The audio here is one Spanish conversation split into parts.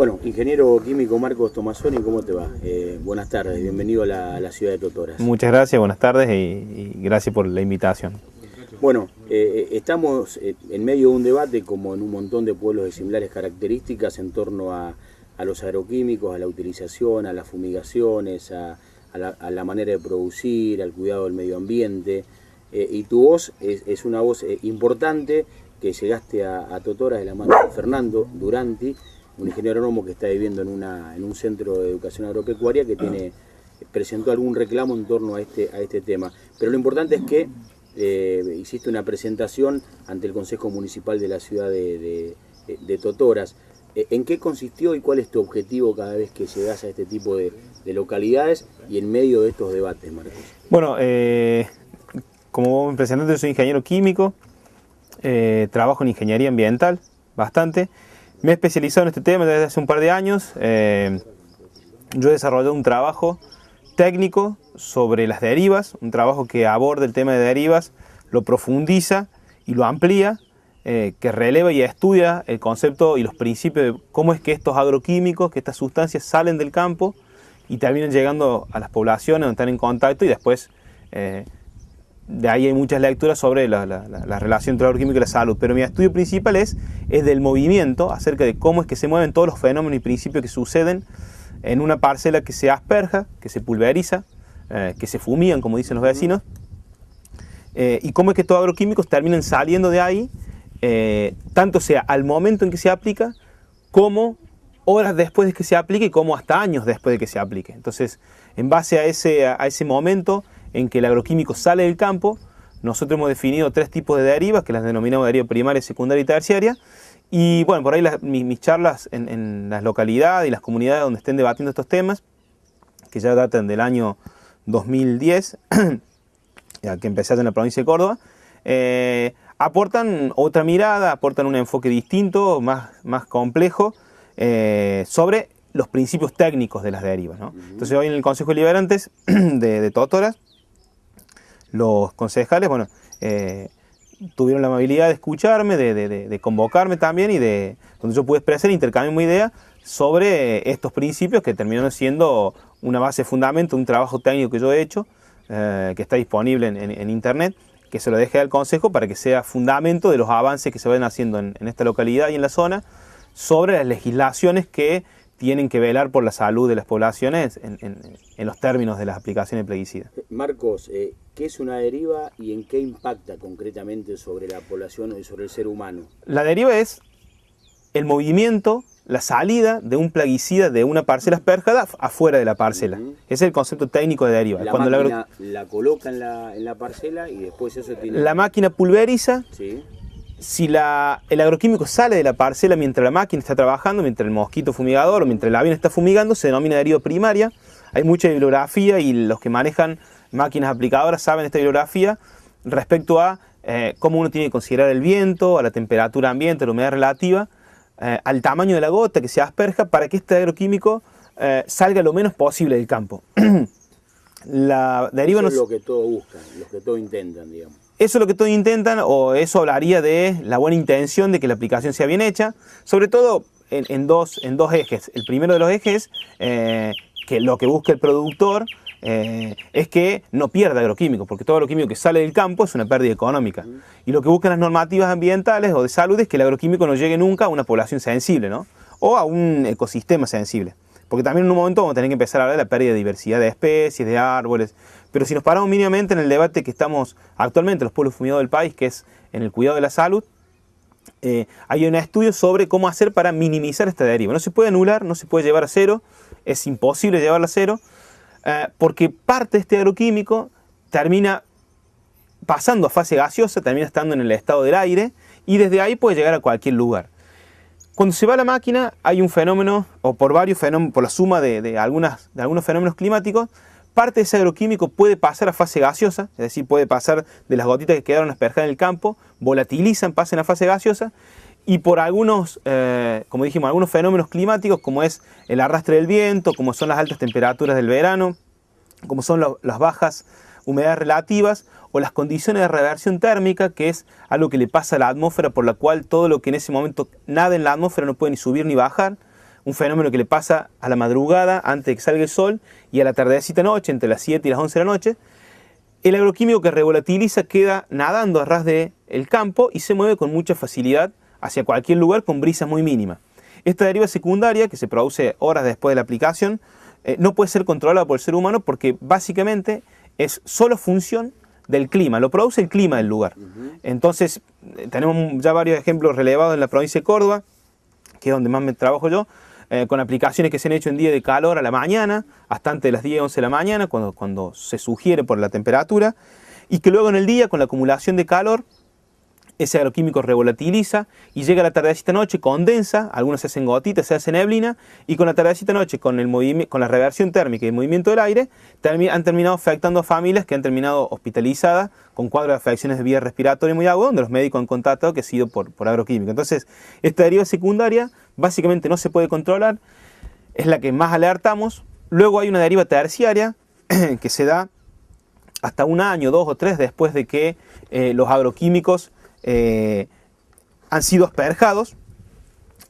Bueno, ingeniero químico Marcos Tomasoni, ¿cómo te va? Buenas tardes, bienvenido a la ciudad de Totoras. Muchas gracias, buenas tardes y gracias por la invitación. Bueno, estamos en medio de un debate, como en un montón de pueblos de similares características, en torno a los agroquímicos, a la utilización, a las fumigaciones, a la manera de producir, al cuidado del medio ambiente. Y tu voz es una voz importante que llegaste a Totoras de la mano de Fernando Duranti, un ingeniero agrónomo que está viviendo en un centro de educación agropecuaria que presentó algún reclamo en torno a este tema. Pero lo importante es que hiciste una presentación ante el Consejo Municipal de la ciudad de Totoras. ¿En qué consistió y cuál es tu objetivo cada vez que llegas a este tipo de localidades y en medio de estos debates, Marcos? Bueno, como vos me presentaste, yo soy ingeniero químico, trabajo en ingeniería ambiental bastante. Me he especializado en este tema desde hace un par de años. Yo he desarrollado un trabajo técnico sobre las derivas, un trabajo que aborda el tema de derivas, lo profundiza y lo amplía, que releva y estudia el concepto y los principios de cómo es que estos agroquímicos, que estas sustancias salen del campo y terminan llegando a las poblaciones donde están en contacto, y después de ahí hay muchas lecturas sobre la relación entre el agroquímico y la salud. Pero mi estudio principal es del movimiento, acerca de cómo es que se mueven todos los fenómenos y principios que suceden en una parcela que se asperja, que se pulveriza, que se fumigan, como dicen los vecinos, y cómo es que estos agroquímicos terminan saliendo de ahí, tanto sea al momento en que se aplica, como horas después de que se aplique, y como hasta años después de que se aplique. Entonces, en base a ese momento en que el agroquímico sale del campo, nosotros hemos definido 3 tipos de derivas, que las denominamos deriva primaria, secundaria y terciaria. Y bueno, por ahí mis charlas en las localidades y las comunidades donde estén debatiendo estos temas, que ya datan del año 2010, que empecé en la provincia de Córdoba, aportan otra mirada, aportan un enfoque distinto, más complejo, sobre los principios técnicos de las derivas, ¿no? Entonces hoy en el Consejo Deliberantes de Totoras, los concejales, bueno, tuvieron la amabilidad de escucharme, de convocarme también, y donde yo pude expresar e intercambiar ideas sobre estos principios, que terminaron siendo una base fundamento, un trabajo técnico que yo he hecho, que está disponible en internet, que se lo dejé al Consejo para que sea fundamento de los avances que se vayan haciendo en esta localidad y en la zona, sobre las legislaciones que tienen que velar por la salud de las poblaciones en los términos de las aplicaciones de plaguicidas. Marcos, ¿qué es una deriva y en qué impacta concretamente sobre la población y sobre el ser humano? La deriva es el movimiento, la salida de un plaguicida de una parcela asperjada afuera de la parcela. Ese es el concepto técnico de deriva. La Cuando máquina la coloca en la parcela y después eso tiene... La máquina pulveriza. Sí. Si el agroquímico sale de la parcela mientras la máquina está trabajando, mientras el mosquito fumigador o mientras el avión está fumigando, se denomina deriva primaria. Hay mucha bibliografía y los que manejan máquinas aplicadoras saben esta bibliografía respecto a cómo uno tiene que considerar el viento, a la temperatura ambiente, la humedad relativa, al tamaño de la gota que se asperja, para que este agroquímico salga lo menos posible del campo. La deriva eso es lo que todos buscan, lo que todos intentan, digamos. Eso es lo que todos intentan, o eso hablaría de la buena intención de que la aplicación sea bien hecha, sobre todo en dos ejes. El primero de los ejes, que lo que busca el productor, es que no pierda agroquímicos, porque todo agroquímico que sale del campo es una pérdida económica. Y lo que buscan las normativas ambientales o de salud es que el agroquímico no llegue nunca a una población sensible, ¿no? O a un ecosistema sensible. Porque también en un momento vamos a tener que empezar a hablar de la pérdida de diversidad de especies, de árboles. Pero si nos paramos mínimamente en el debate que estamos actualmente los pueblos fumigados del país, que es en el cuidado de la salud, hay un estudio sobre cómo hacer para minimizar esta deriva. No se puede anular, no se puede llevar a cero, es imposible llevarla a cero, porque parte de este agroquímico termina pasando a fase gaseosa, termina estando en el estado del aire, y desde ahí puede llegar a cualquier lugar. Cuando se va a la máquina hay un fenómeno, o por varios fenómenos, por la suma de algunos fenómenos climáticos, parte de ese agroquímico puede pasar a fase gaseosa, es decir, puede pasar de las gotitas que quedaron asperjadas en el campo, volatilizan, pasan a fase gaseosa, y por algunos, como dijimos, algunos fenómenos climáticos, como es el arrastre del viento, como son las altas temperaturas del verano, como son las bajas humedades relativas, o las condiciones de reversión térmica, que es algo que le pasa a la atmósfera, por la cual todo lo que en ese momento nada en la atmósfera no puede ni subir ni bajar. un fenómeno que le pasa a la madrugada antes de que salga el sol y a la tardecita noche, entre las 7 y las 11 de la noche. El agroquímico que revolatiliza queda nadando a ras del campo y se mueve con mucha facilidad hacia cualquier lugar con brisas muy mínimas. Esta deriva secundaria, que se produce horas después de la aplicación, no puede ser controlada por el ser humano porque básicamente es solo función del clima, lo produce el clima del lugar. Entonces, tenemos ya varios ejemplos relevados en la provincia de Córdoba, que es donde más me trabajo yo, con aplicaciones que se han hecho en día de calor a la mañana, hasta antes de las 10, 11 de la mañana, cuando se sugiere por la temperatura, y que luego en el día, con la acumulación de calor, ese agroquímico revolatilizza y llega a la tardecita noche, condensa, algunos se hacen gotitas, se hace neblina, y con la tardecita noche, con la reversión térmica y el movimiento del aire, han terminado afectando a familias que han terminado hospitalizadas con cuadros de afecciones de vía respiratoria muy agudas, donde los médicos han constatado que ha sido por agroquímico. Entonces, esta deriva secundaria básicamente no se puede controlar, es la que más alertamos. Luego hay una deriva terciaria que se da hasta 1 año, 2 o 3 después de que los agroquímicos han sido asperjados.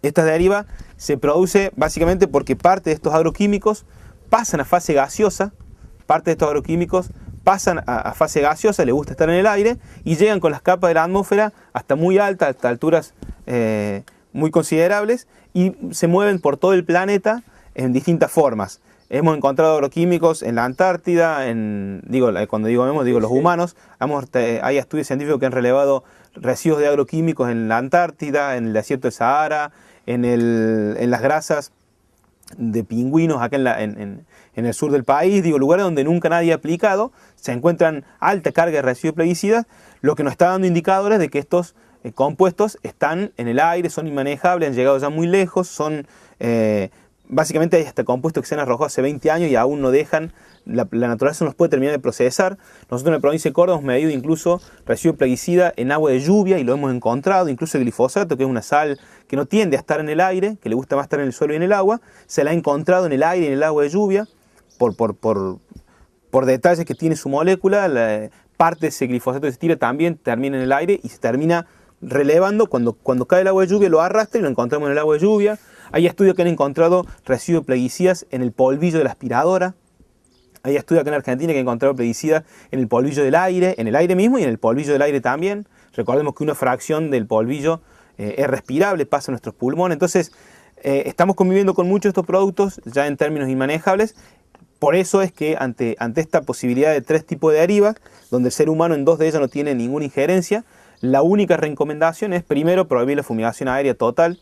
Esta deriva se produce básicamente porque parte de estos agroquímicos pasan a fase gaseosa, a fase gaseosa, les gusta estar en el aire, y llegan con las capas de la atmósfera hasta muy altas, hasta alturas muy considerables, y se mueven por todo el planeta en distintas formas. Hemos encontrado agroquímicos en la Antártida, cuando digo los humanos. Hay estudios científicos que han relevado residuos de agroquímicos en la Antártida, en el desierto de Sahara, en las grasas de pingüinos acá en el sur del país, lugares donde nunca nadie ha aplicado, se encuentran alta carga de residuos plaguicidas, lo que nos está dando indicadores de que estos compuestos están en el aire, son inmanejables, han llegado ya muy lejos, básicamente hay hasta compuestos que se han arrojado hace 20 años y aún no dejan, la naturaleza no los puede terminar de procesar. Nosotros en la provincia de Córdoba hemos medido incluso residuo plaguicida en agua de lluvia y lo hemos encontrado, incluso el glifosato, que es una sal que no tiende a estar en el aire, que le gusta más estar en el suelo y en el agua, se la ha encontrado en el aire y en el agua de lluvia por detalles que tiene su molécula. Parte de ese glifosato que se tira también termina en el aire y se termina relevando cuando cae el agua de lluvia, lo arrastra y lo encontramos en el agua de lluvia. Hay estudios que han encontrado residuos de plaguicidas en el polvillo de la aspiradora. Hay estudios acá en Argentina que han encontrado plaguicidas en el polvillo del aire, en el aire mismo y en el polvillo del aire también. Recordemos que una fracción del polvillo es respirable, pasa a nuestros pulmones. Entonces, estamos conviviendo con muchos de estos productos ya en términos inmanejables. Por eso es que ante esta posibilidad de 3 tipos de derivas, donde el ser humano en 2 de ellas no tiene ninguna injerencia, la única recomendación es primero prohibir la fumigación aérea total.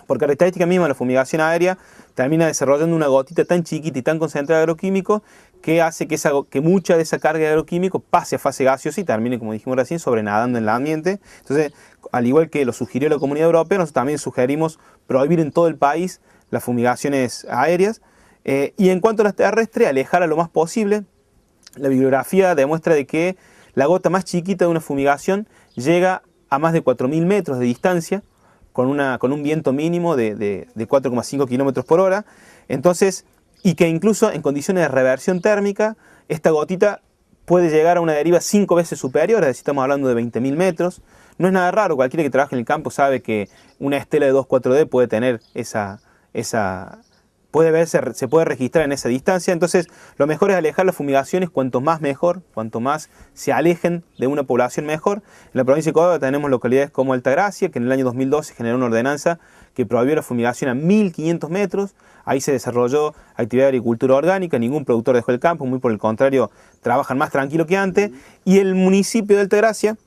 Por característica misma, la fumigación aérea termina desarrollando una gotita tan chiquita y tan concentrada de agroquímico que hace que mucha de esa carga de agroquímico pase a fase gaseosa y termine, como dijimos recién, sobrenadando en el ambiente. Entonces, al igual que lo sugirió la Comunidad Europea, nosotros también sugerimos prohibir en todo el país las fumigaciones aéreas. Y en cuanto a las terrestres, alejar a lo más posible. La bibliografía demuestra de que la gota más chiquita de una fumigación llega a más de 4.000 metros de distancia, con un viento mínimo de 4,5 km por hora. Entonces, y que incluso en condiciones de reversión térmica, esta gotita puede llegar a una deriva 5 veces superior, es decir, estamos hablando de 20.000 metros. No es nada raro, cualquiera que trabaje en el campo sabe que una estela de 2,4-D puede tener se puede registrar en esa distancia. Entonces, lo mejor es alejar las fumigaciones, cuanto más mejor, cuanto más se alejen de una población mejor. En la provincia de Córdoba tenemos localidades como Altagracia, que en el año 2012 generó una ordenanza que prohibió la fumigación a 1.500 metros. Ahí se desarrolló actividad de agricultura orgánica, ningún productor dejó el campo, muy por el contrario, trabajan más tranquilo que antes. Y el municipio de Altagracia,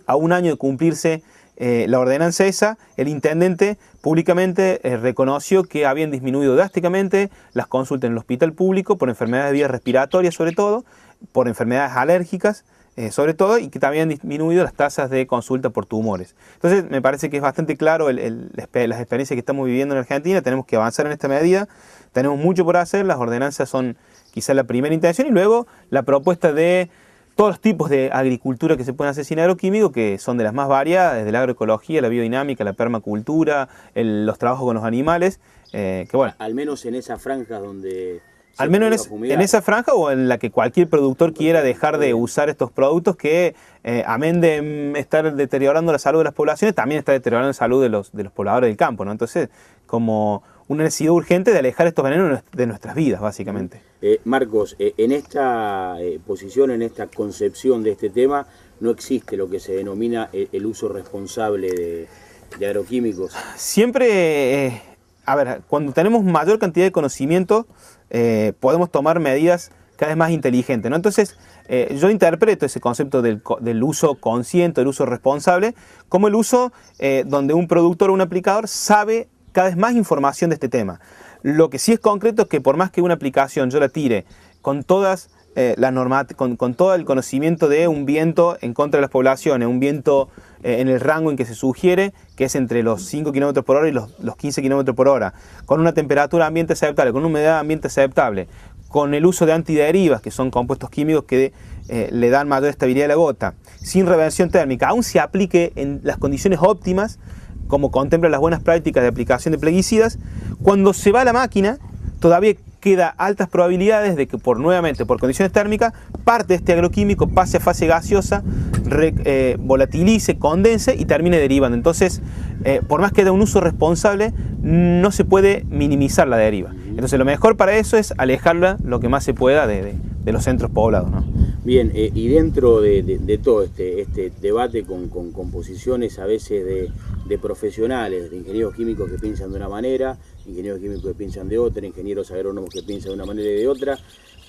a 1 año de cumplirse la ordenanza esa, el intendente públicamente reconoció que habían disminuido drásticamente las consultas en el hospital público por enfermedades de vías respiratorias, sobre todo, por enfermedades alérgicas, sobre todo, y que también han disminuido las tasas de consulta por tumores. Entonces, me parece que es bastante claro las experiencias que estamos viviendo en Argentina. Tenemos que avanzar en esta medida, tenemos mucho por hacer, las ordenanzas son quizás la primera intención, y luego la propuesta de todos los tipos de agricultura que se pueden hacer sin agroquímico, que son de las más variadas, desde la agroecología, la biodinámica, la permacultura, los trabajos con los animales, que bueno. Al menos en esa franja donde... Al menos en esa franja o en la que cualquier productor quiera dejar de usar estos productos que, amén de estar deteriorando la salud de las poblaciones, también está deteriorando la salud de los pobladores del campo, ¿no? Entonces, como una necesidad urgente de alejar estos venenos de nuestras vidas, básicamente. Marcos, en esta posición, en esta concepción de este tema, no existe lo que se denomina el uso responsable de agroquímicos. Siempre, a ver, cuando tenemos mayor cantidad de conocimiento, podemos tomar medidas cada vez más inteligentes, ¿no? Entonces, yo interpreto ese concepto del uso consciente, del uso responsable, como el uso donde un productor o un aplicador sabe cada vez más información de este tema. Lo que sí es concreto es que por más que una aplicación yo la tire con todas con todo el conocimiento de un viento en contra de las poblaciones, un viento en el rango en que se sugiere, que es entre los 5 km por hora y los 15 km por hora, con una temperatura ambiente aceptable, con una humedad ambiente aceptable, con el uso de antiderivas, que son compuestos químicos que le dan mayor estabilidad a la gota, sin reversión térmica, aún se aplique en las condiciones óptimas, como contemplan las buenas prácticas de aplicación de plaguicidas, cuando se va a la máquina, todavía queda altas probabilidades de que nuevamente por condiciones térmicas, parte de este agroquímico pase a fase gaseosa, volatilice, condense y termine derivando. Entonces, por más que haya un uso responsable, no se puede minimizar la deriva. Entonces, lo mejor para eso es alejarla lo que más se pueda de los centros poblados, ¿no? Bien, y dentro de todo este debate con posiciones a veces de profesionales, de ingenieros químicos que piensan de una manera, ingenieros químicos que piensan de otra, ingenieros agrónomos que piensan de una manera y de otra,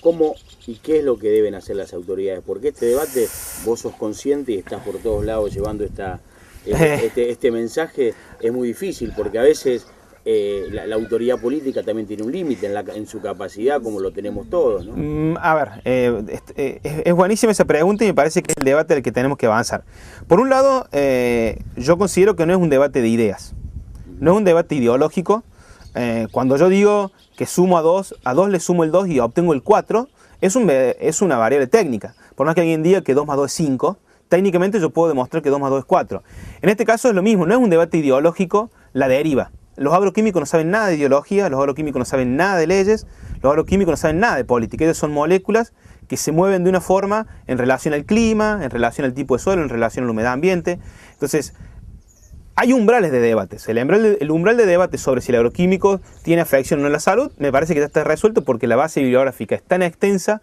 ¿cómo y qué es lo que deben hacer las autoridades? Porque este debate, vos sos consciente y estás por todos lados llevando este mensaje, es muy difícil, porque a veces la autoridad política también tiene un límite en su capacidad, como lo tenemos todos, ¿no? A ver, es buenísima esa pregunta y me parece que es el debate del que tenemos que avanzar. Por un lado, yo considero que no es un debate de ideas, no es un debate ideológico. Cuando yo digo que sumo a 2 le sumo el 2 y obtengo el 4, es una variable técnica. Por más que alguien diga que 2 más 2 es 5, técnicamente yo puedo demostrar que 2 más 2 es 4. En este caso es lo mismo, no es un debate ideológico la deriva. Los agroquímicos no saben nada de ideología, los agroquímicos no saben nada de leyes, los agroquímicos no saben nada de política. Ellos son moléculas que se mueven de una forma en relación al clima, en relación al tipo de suelo, en relación a la humedad ambiente. Entonces, hay umbrales de debates. El umbral de debate sobre si el agroquímico tiene afección o no en la salud, me parece que ya está resuelto porque la base bibliográfica es tan extensa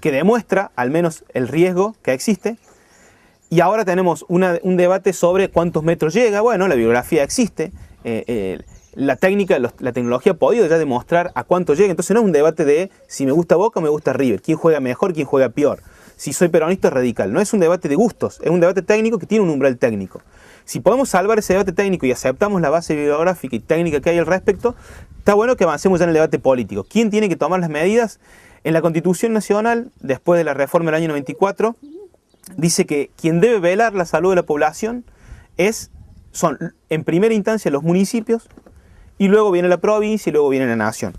que demuestra al menos el riesgo que existe. Y ahora tenemos un debate sobre cuántos metros llega. Bueno, la bibliografía existe. La tecnología ha podido ya demostrar a cuánto llega. Entonces no es un debate de si me gusta Boca o me gusta River, quién juega mejor, quién juega peor, si soy peronista o radical. No es un debate de gustos, es un debate técnico que tiene un umbral técnico. Si podemos salvar ese debate técnico y aceptamos la base bibliográfica y técnica que hay al respecto, está bueno que avancemos ya en el debate político. ¿Quién tiene que tomar las medidas? En la Constitución Nacional, después de la reforma del año 94, dice que quien debe velar la salud de la población son en primera instancia los municipios, y luego viene la provincia y luego viene la nación.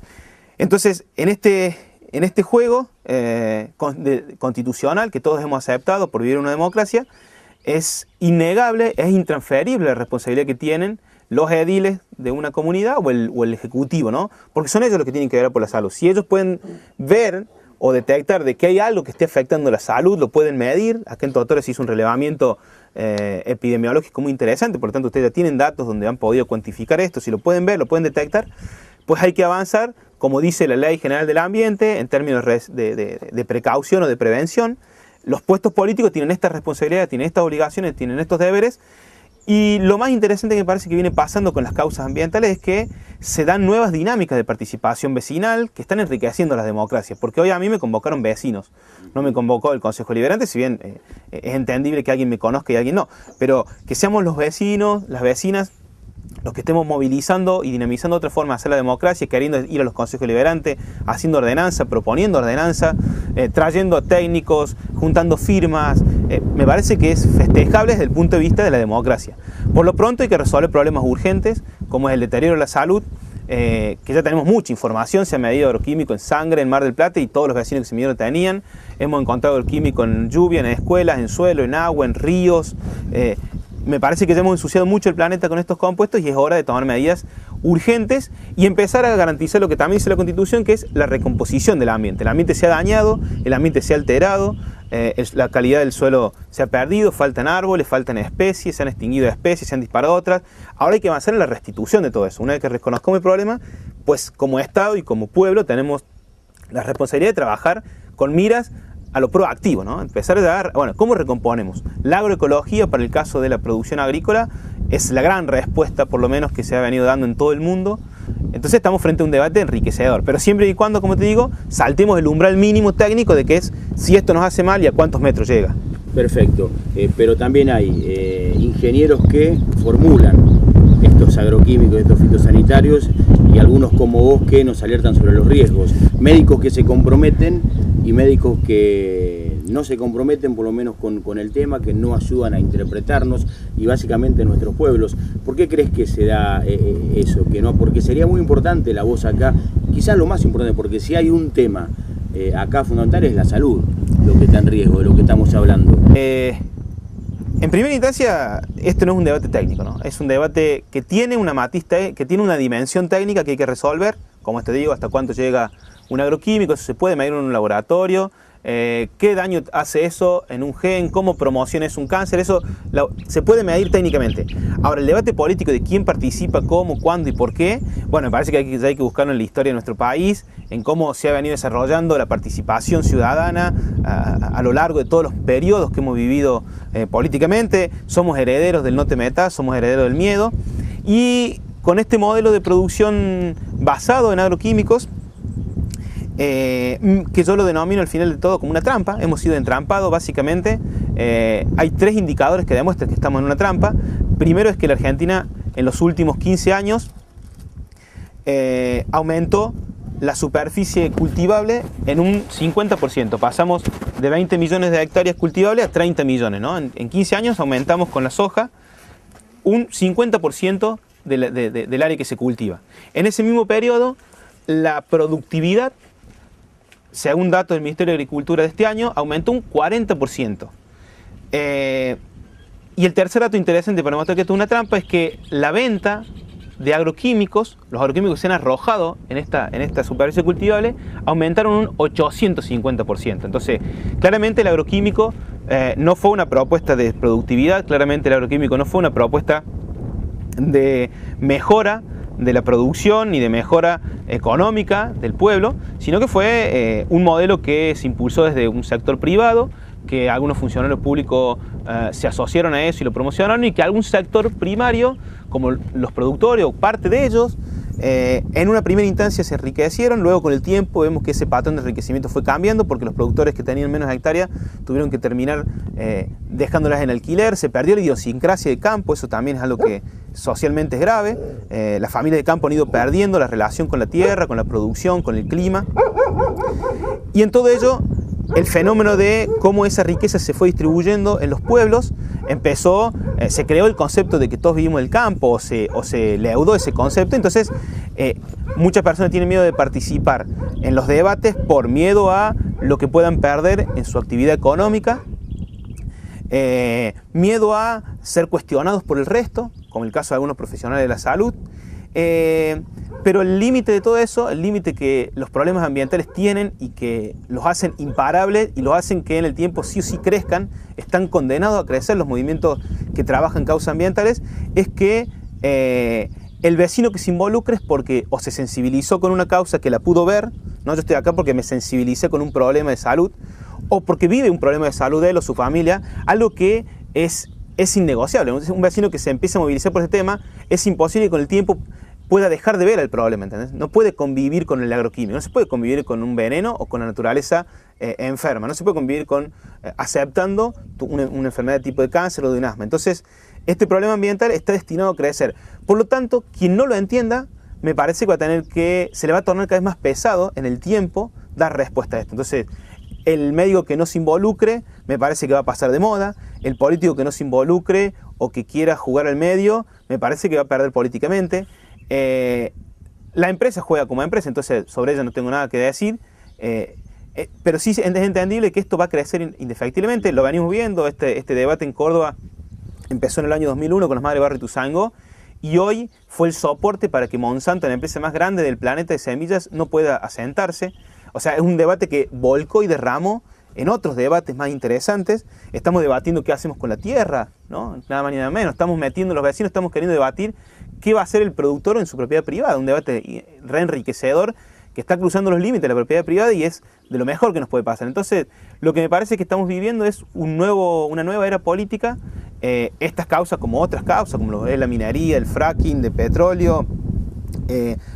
Entonces, en este juego constitucional que todos hemos aceptado por vivir en una democracia, es innegable, es intransferible la responsabilidad que tienen los ediles de una comunidad o el ejecutivo, ¿no? Porque son ellos los que tienen que ver por la salud. Si ellos pueden ver o detectar de que hay algo que esté afectando la salud, lo pueden medir. Acá en Totores se hizo un relevamiento epidemiológico muy interesante, por lo tanto ustedes ya tienen datos donde han podido cuantificar esto. Si lo pueden ver, lo pueden detectar, pues hay que avanzar, como dice la Ley General del Ambiente, en términos de precaución o de prevención. Los puestos políticos tienen esta responsabilidad, tienen estas obligaciones, tienen estos deberes. Y lo más interesante que me parece que viene pasando con las causas ambientales es que se dan nuevas dinámicas de participación vecinal que están enriqueciendo las democracias. Porque hoy a mí me convocaron vecinos, no me convocó el Consejo Deliberante, si bien es entendible que alguien me conozca y alguien no. Pero que seamos los vecinos, las vecinas, los que estemos movilizando y dinamizando otra forma de hacer la democracia, queriendo ir a los consejos deliberantes, haciendo ordenanza, proponiendo ordenanza, trayendo técnicos, juntando firmas, me parece que es festejable desde el punto de vista de la democracia. Por lo pronto hay que resolver problemas urgentes, como es el deterioro de la salud, que ya tenemos mucha información, se ha medido agroquímico en sangre, en Mar del Plata, y todos los vecinos que se midieron tenían. Hemos encontrado agroquímico en lluvia, en escuelas, en suelo, en agua, en ríos. Me parece que ya hemos ensuciado mucho el planeta con estos compuestos y es hora de tomar medidas urgentes y empezar a garantizar lo que también dice la Constitución, que es la recomposición del ambiente. El ambiente se ha dañado, el ambiente se ha alterado, la calidad del suelo se ha perdido, faltan árboles, faltan especies, se han extinguido especies, se han disparado otras. Ahora hay que avanzar en la restitución de todo eso. Una vez que reconozcamos el problema, después como Estado y como pueblo tenemos la responsabilidad de trabajar con miras a lo proactivo, ¿no? Empezar a dar, bueno, ¿cómo recomponemos? La agroecología, para el caso de la producción agrícola, es la gran respuesta, por lo menos, que se ha venido dando en todo el mundo. Entonces estamos frente a un debate enriquecedor, pero siempre y cuando, como te digo, saltemos el umbral mínimo técnico de que es si esto nos hace mal y a cuántos metros llega. Perfecto, pero también hay ingenieros que formulan estos agroquímicos, estos fitosanitarios, y algunos como vos que nos alertan sobre los riesgos. Médicos que se comprometen y médicos que no se comprometen, por lo menos con el tema, que no ayudan a interpretarnos y básicamente en nuestros pueblos. ¿Por qué crees que se da eso? Que no, porque sería muy importante la voz acá, quizás lo más importante, porque si hay un tema acá fundamental es la salud, lo que está en riesgo, de lo que estamos hablando. En primera instancia, esto no es un debate técnico, ¿no? Es un debate que tiene una matiz, que tiene una dimensión técnica que hay que resolver, como te digo, hasta cuánto llega un agroquímico, eso se puede medir en un laboratorio, qué daño hace eso en un gen, cómo promociona eso un cáncer, eso se puede medir técnicamente. Ahora, el debate político de quién participa, cómo, cuándo y por qué, bueno, me parece que hay que buscarlo en la historia de nuestro país, en cómo se ha venido desarrollando la participación ciudadana a lo largo de todos los periodos que hemos vivido políticamente. Somos herederos del no te metas, somos herederos del miedo, y con este modelo de producción basado en agroquímicos, que yo lo denomino al final de todo como una trampa. Hemos sido entrampados básicamente. Hay tres indicadores que demuestran que estamos en una trampa. Primero es que la Argentina en los últimos 15 años aumentó la superficie cultivable en un 50%. Pasamos de 20 millones de hectáreas cultivables a 30 millones, ¿no? En 15 años aumentamos con la soja un 50% del área que se cultiva. En ese mismo periodo, la productividad, según datos del Ministerio de Agricultura de este año, aumentó un 40%. Y el tercer dato interesante para mostrar que esto es una trampa es que la venta de agroquímicos, los agroquímicos que se han arrojado en esta superficie cultivable, aumentaron un 850%. Entonces, claramente el agroquímico no fue una propuesta de productividad, claramente el agroquímico no fue una propuesta de mejora de la producción ni de mejora económica del pueblo, sino que fue un modelo que se impulsó desde un sector privado, que algunos funcionarios públicos se asociaron a eso y lo promocionaron, y que algún sector primario, como los productores o parte de ellos, en una primera instancia se enriquecieron. Luego, con el tiempo, vemos que ese patrón de enriquecimiento fue cambiando, porque los productores que tenían menos hectáreas tuvieron que terminar dejándolas en alquiler. Se perdió la idiosincrasia de campo, eso también es algo que socialmente es grave. Las familias de campo han ido perdiendo la relación con la tierra, con la producción, con el clima. Y en todo ello, el fenómeno de cómo esa riqueza se fue distribuyendo en los pueblos empezó, se creó el concepto de que todos vivimos del campo, o se leudó ese concepto. Entonces muchas personas tienen miedo de participar en los debates por miedo a lo que puedan perder en su actividad económica, miedo a ser cuestionados por el resto, como el caso de algunos profesionales de la salud. Pero el límite de todo eso, el límite que los problemas ambientales tienen y que los hacen imparables y los hacen que en el tiempo sí o sí crezcan, están condenados a crecer los movimientos que trabajan causas ambientales, es que el vecino que se involucre es porque o se sensibilizó con una causa que la pudo ver, ¿no? Yo estoy acá porque me sensibilicé con un problema de salud, o porque vive un problema de salud él o su familia, algo que es innegociable. Un vecino que se empieza a movilizar por ese tema, es imposible que con el tiempo pueda dejar de ver el problema, ¿entendés? No puede convivir con el agroquímico, no se puede convivir con un veneno o con la naturaleza enferma, no se puede convivir con aceptando una enfermedad de tipo de cáncer o de un asma. Entonces, este problema ambiental está destinado a crecer. Por lo tanto, quien no lo entienda, me parece que se le va a tornar cada vez más pesado en el tiempo dar respuesta a esto. Entonces, el médico que no se involucre, me parece que va a pasar de moda. El político que no se involucre o que quiera jugar al medio, me parece que va a perder políticamente. La empresa juega como empresa, entonces sobre ella no tengo nada que decir, pero sí es entendible que esto va a crecer indefectiblemente. Lo venimos viendo, este debate en Córdoba empezó en el año 2001 con las Madre Barro y Tuzango, y hoy fue el soporte para que Monsanto, la empresa más grande del planeta de semillas, no pueda asentarse. O sea, es un debate que volcó y derramó en otros debates más interesantes, estamos debatiendo qué hacemos con la tierra, ¿no? Nada más ni nada menos. Estamos metiendo, los vecinos estamos queriendo debatir qué va a hacer el productor en su propiedad privada. Un debate re enriquecedor que está cruzando los límites de la propiedad privada y es de lo mejor que nos puede pasar. Entonces, lo que me parece que estamos viviendo es una nueva era política. Estas causas, como otras causas, como lo es la minería, el fracking de petróleo,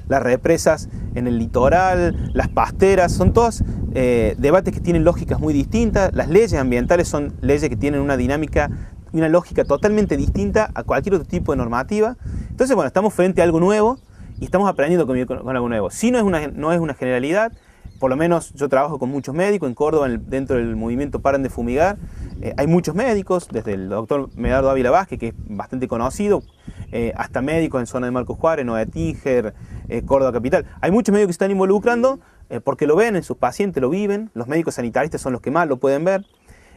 las represas en el litoral, las pasteras, son todos debates que tienen lógicas muy distintas. Las leyes ambientales son leyes que tienen una dinámica y una lógica totalmente distinta a cualquier otro tipo de normativa. Entonces, bueno, estamos frente a algo nuevo y estamos aprendiendo con algo nuevo. Sí, no es una generalidad. Por lo menos yo trabajo con muchos médicos en Córdoba, dentro del movimiento Paren de Fumigar. Hay muchos médicos, desde el doctor Medardo Ávila Vázquez, que es bastante conocido, hasta médicos en zona de Marcos Juárez, Noé Tíger, Córdoba Capital. Hay muchos médicos que se están involucrando porque lo ven en sus pacientes, lo viven. Los médicos sanitaristas son los que más lo pueden ver.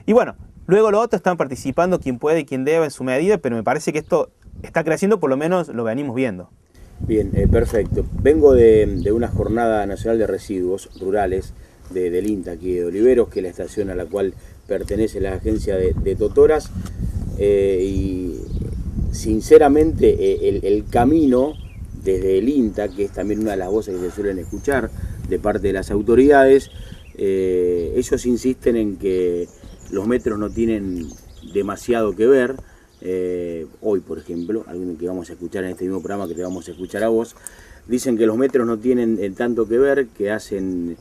Y bueno, luego los otros están participando, quien puede y quien deba en su medida, pero me parece que esto está creciendo, por lo menos lo venimos viendo. Bien, perfecto. Vengo de una jornada nacional de residuos rurales del INTA aquí de Oliveros, que es la estación a la cual pertenece la agencia de Totoras, y sinceramente el camino desde el INTA, que es también una de las voces que se suelen escuchar de parte de las autoridades, ellos insisten en que los metros no tienen demasiado que ver. Hoy, por ejemplo, alguien que vamos a escuchar en este mismo programa, que te vamos a escuchar a vos, dicen que los metros no tienen tanto que ver, que hacen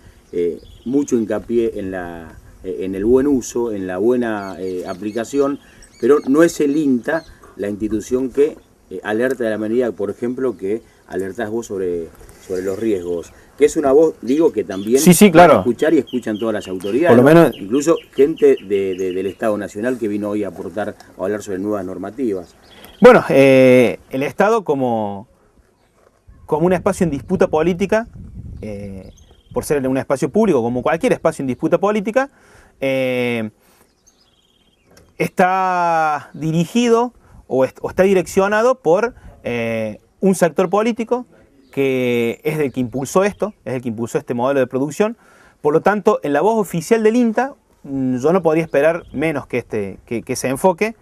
mucho hincapié en el buen uso, en la buena aplicación, pero no es el INTA la institución que alerta de la medida, por ejemplo, que alertás vos sobre los riesgos. Que es una voz, digo, que también sí, claro, escuchar y escuchan todas las autoridades, por lo menos, ¿no? Incluso gente del Estado Nacional que vino hoy a aportar o hablar sobre nuevas normativas. Bueno, el Estado como un espacio en disputa política, por ser un espacio público, como cualquier espacio en disputa política, está dirigido o está direccionado por un sector político que es el que impulsó esto, es el que impulsó este modelo de producción. Por lo tanto, en la voz oficial del INTA, yo no podría esperar menos que se enfoque,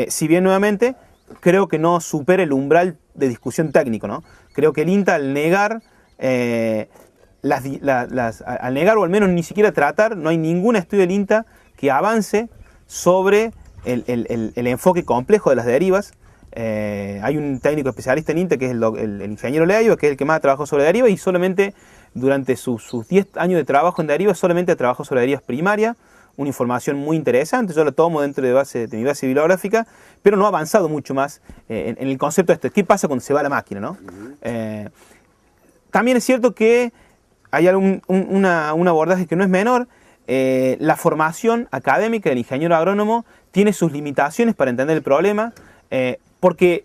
si bien nuevamente creo que no supera el umbral de discusión técnico, ¿no? Creo que el INTA, al negar, al negar o al menos ni siquiera tratar, no hay ningún estudio del INTA que avance sobre el enfoque complejo de las derivas. Hay un técnico especialista en INTA que es el ingeniero Leiva, que es el que más trabajó sobre derivas, y solamente durante sus 10 años de trabajo en derivas solamente trabajó sobre derivas primarias, una información muy interesante. Yo la tomo dentro de mi base bibliográfica, pero no ha avanzado mucho más en el concepto de qué pasa cuando se va la máquina, ¿no? También es cierto que hay un abordaje que no es menor. La formación académica del ingeniero agrónomo tiene sus limitaciones para entender el problema, porque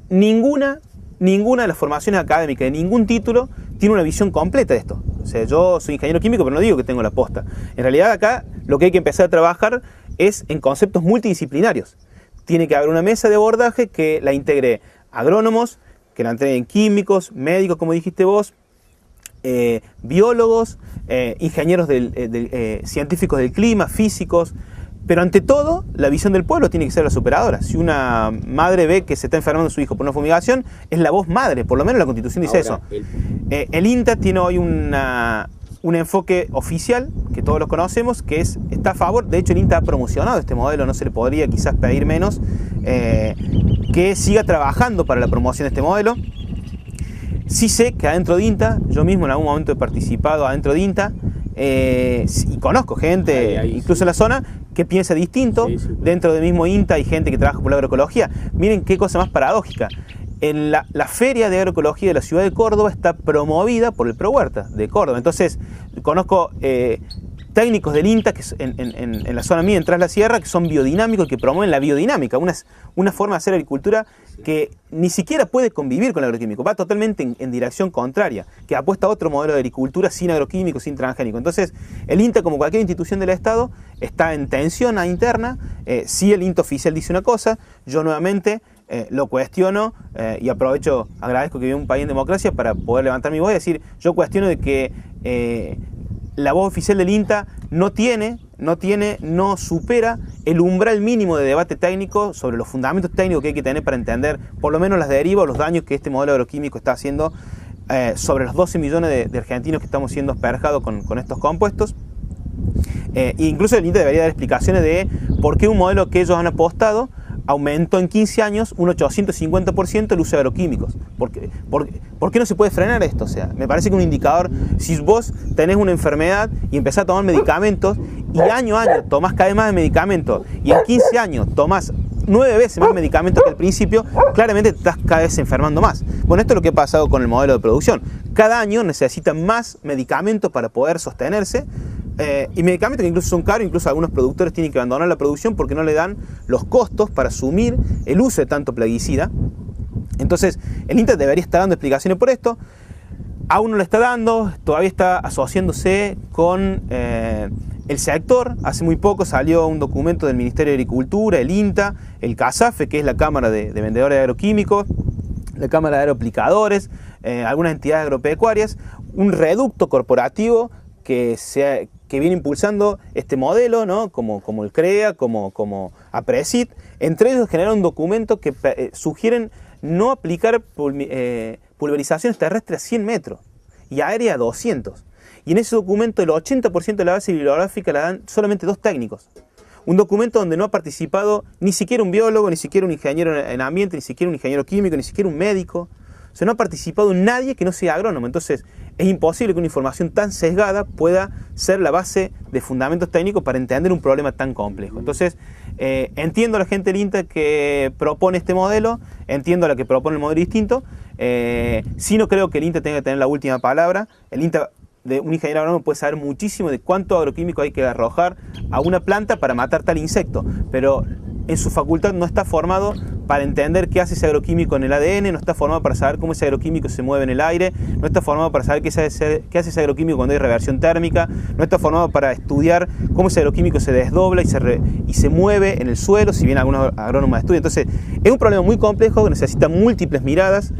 ninguna de las formaciones académicas de ningún título tiene una visión completa de esto. O sea, yo soy ingeniero químico, pero no digo que tengo la posta. En realidad acá lo que hay que empezar a trabajar es en conceptos multidisciplinarios. Tiene que haber una mesa de abordaje que la integre agrónomos, que la integren químicos, médicos, como dijiste vos, biólogos, ingenieros científicos del clima, físicos. Pero ante todo, la visión del pueblo tiene que ser la superadora. Si una madre ve que se está enfermando su hijo por una fumigación, es la voz madre, por lo menos la Constitución dice eso. El INTA tiene hoy un enfoque oficial, que todos lo conocemos, que está a favor. De hecho, el INTA ha promocionado este modelo, no se le podría quizás pedir menos, que siga trabajando para la promoción de este modelo. Sí sé que adentro de INTA, yo mismo en algún momento he participado adentro de INTA, y conozco gente, incluso en la zona, que piensa distinto. Dentro del mismo INTA hay gente que trabaja por la agroecología. Miren qué cosa más paradójica. En la Feria de Agroecología de la ciudad de Córdoba está promovida por el ProHuerta de Córdoba. Entonces, conozco técnicos del INTA que en la zona mía, en Tras la Sierra, que son biodinámicos y que promueven la biodinámica, una forma de hacer agricultura que ni siquiera puede convivir con el agroquímico, va totalmente en dirección contraria, que apuesta a otro modelo de agricultura sin agroquímico, sin transgénico. Entonces, el INTA, como cualquier institución del Estado, está en tensión interna. Si el INTA oficial dice una cosa, yo nuevamente lo cuestiono, y agradezco que viva un país en democracia para poder levantar mi voz y decir, yo cuestiono de que la voz oficial del INTA no tiene no supera el umbral mínimo de debate técnico sobre los fundamentos técnicos que hay que tener para entender por lo menos las derivas o los daños que este modelo agroquímico está haciendo sobre los 12 millones de argentinos que estamos siendo asperjados con estos compuestos. E incluso el INTA debería dar explicaciones de por qué un modelo que ellos han apostado aumentó en 15 años un 850% el uso de agroquímicos. ¿Por qué no se puede frenar esto? O sea, me parece que un indicador, si vos tenés una enfermedad y empezás a tomar medicamentos y año a año tomás cada vez más medicamentos y en 15 años tomás 9 veces más medicamentos que al principio, claramente te estás cada vez enfermando más. Bueno, esto es lo que ha pasado con el modelo de producción. Cada año necesitan más medicamentos para poder sostenerse. Y medicamentos que incluso son caros, incluso algunos productores tienen que abandonar la producción porque no le dan los costos para asumir el uso de tanto plaguicida. Entonces, el INTA debería estar dando explicaciones por esto. Aún no lo está dando, todavía está asociándose con el sector. Hace muy poco salió un documento del Ministerio de Agricultura, el INTA, el CASAFE, que es la Cámara de Vendedores de Agroquímicos, la Cámara de Agroaplicadores, algunas entidades agropecuarias, un reducto corporativo que viene impulsando este modelo, ¿no? como el CREA, como APRESID. Entre ellos generaron un documento que sugieren no aplicar pulverizaciones terrestres a 100 metros y aéreas a 200. Y en ese documento el 80% de la base bibliográfica la dan solamente 2 técnicos. Un documento donde no ha participado ni siquiera un biólogo, ni siquiera un ingeniero en ambiente, ni siquiera un ingeniero químico, ni siquiera un médico. O sea, no ha participado nadie que no sea agrónomo. Entonces, es imposible que una información tan sesgada pueda ser la base de fundamentos técnicos para entender un problema tan complejo. Entonces, entiendo a la gente del INTA que propone este modelo, entiendo a la que propone el modelo distinto. Sí, no creo que el INTA tenga que tener la última palabra. El INTA, de un ingeniero agrónomo, puede saber muchísimo de cuánto agroquímico hay que arrojar a una planta para matar tal insecto, pero en su facultad no está formado para entender qué hace ese agroquímico en el ADN, no está formado para saber cómo ese agroquímico se mueve en el aire, no está formado para saber qué hace ese agroquímico cuando hay reversión térmica, no está formado para estudiar cómo ese agroquímico se desdobla y se mueve en el suelo, si bien algunos agrónomos estudian. Entonces, es un problema muy complejo que necesita múltiples miradas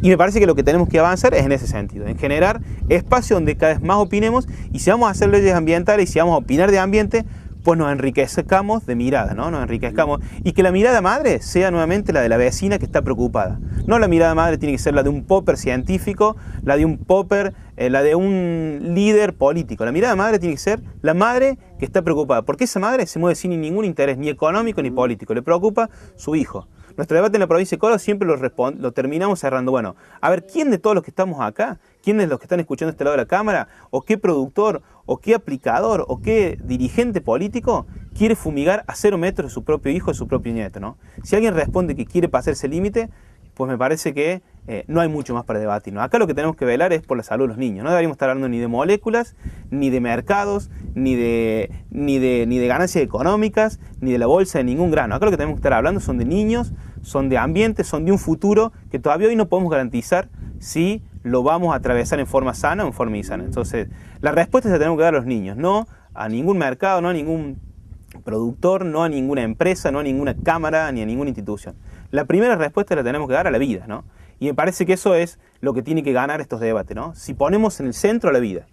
y me parece que lo que tenemos que avanzar es en ese sentido, en generar espacio donde cada vez más opinemos, y si vamos a hacer leyes ambientales y si vamos a opinar de ambiente, pues nos enriquezcamos de mirada, ¿no? Nos enriquezcamos. Y que la mirada madre sea nuevamente la de la vecina que está preocupada. No la mirada madre tiene que ser la de un popper científico, la de un popper, la de un líder político. La mirada madre tiene que ser la madre que está preocupada. Porque esa madre se mueve sin ningún interés, ni económico ni político. Le preocupa su hijo. Nuestro debate en la provincia de Córdoba siempre lo terminamos cerrando. Bueno, a ver, ¿quién de todos los que estamos acá, quién de los que están escuchando este lado de la cámara, o qué productor, o qué aplicador, o qué dirigente político quiere fumigar a 0 metros de su propio hijo, de su propio nieto, ¿no? Si alguien responde que quiere pasar ese límite, pues me parece que no hay mucho más para debatir, ¿no? Acá lo que tenemos que velar es por la salud de los niños. No deberíamos estar hablando ni de moléculas, ni de mercados, ni de ganancias económicas, ni de la bolsa de ningún grano. Acá lo que tenemos que estar hablando son de niños, son de ambiente, son de un futuro que todavía hoy no podemos garantizar si lo vamos a atravesar en forma sana o en forma insana. Entonces, la respuesta se la tenemos que dar a los niños, no a ningún mercado, no a ningún productor, no a ninguna empresa, no a ninguna cámara, ni a ninguna institución. La primera respuesta la tenemos que dar a la vida, ¿no? Y me parece que eso es lo que tiene que ganar estos debates, ¿no? Si ponemos en el centro a la vida,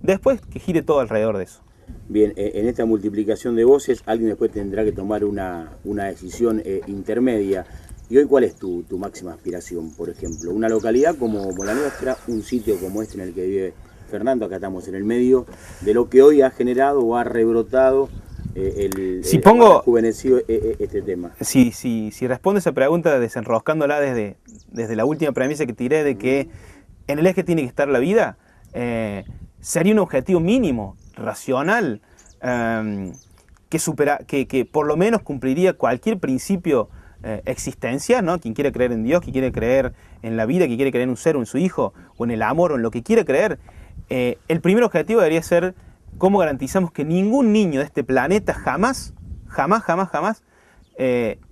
después que gire todo alrededor de eso. Bien, en esta multiplicación de voces, alguien después tendrá que tomar una decisión intermedia. ¿Y hoy cuál es tu máxima aspiración, por ejemplo? Una localidad como la nuestra, un sitio como este en el que vive Fernando, acá estamos en el medio de lo que hoy ha generado o ha rebrotado rejuvenecido este tema. Si responde esa pregunta desenroscándola desde la última premisa que tiré de que en el eje tiene que estar la vida, sería un objetivo mínimo, racional, que por lo menos cumpliría cualquier principio existencial, ¿no? Quien quiere creer en Dios, quien quiere creer en la vida, quien quiere creer en un ser o en su hijo, o en el amor, o en lo que quiera creer, el primer objetivo debería ser cómo garantizamos que ningún niño de este planeta jamás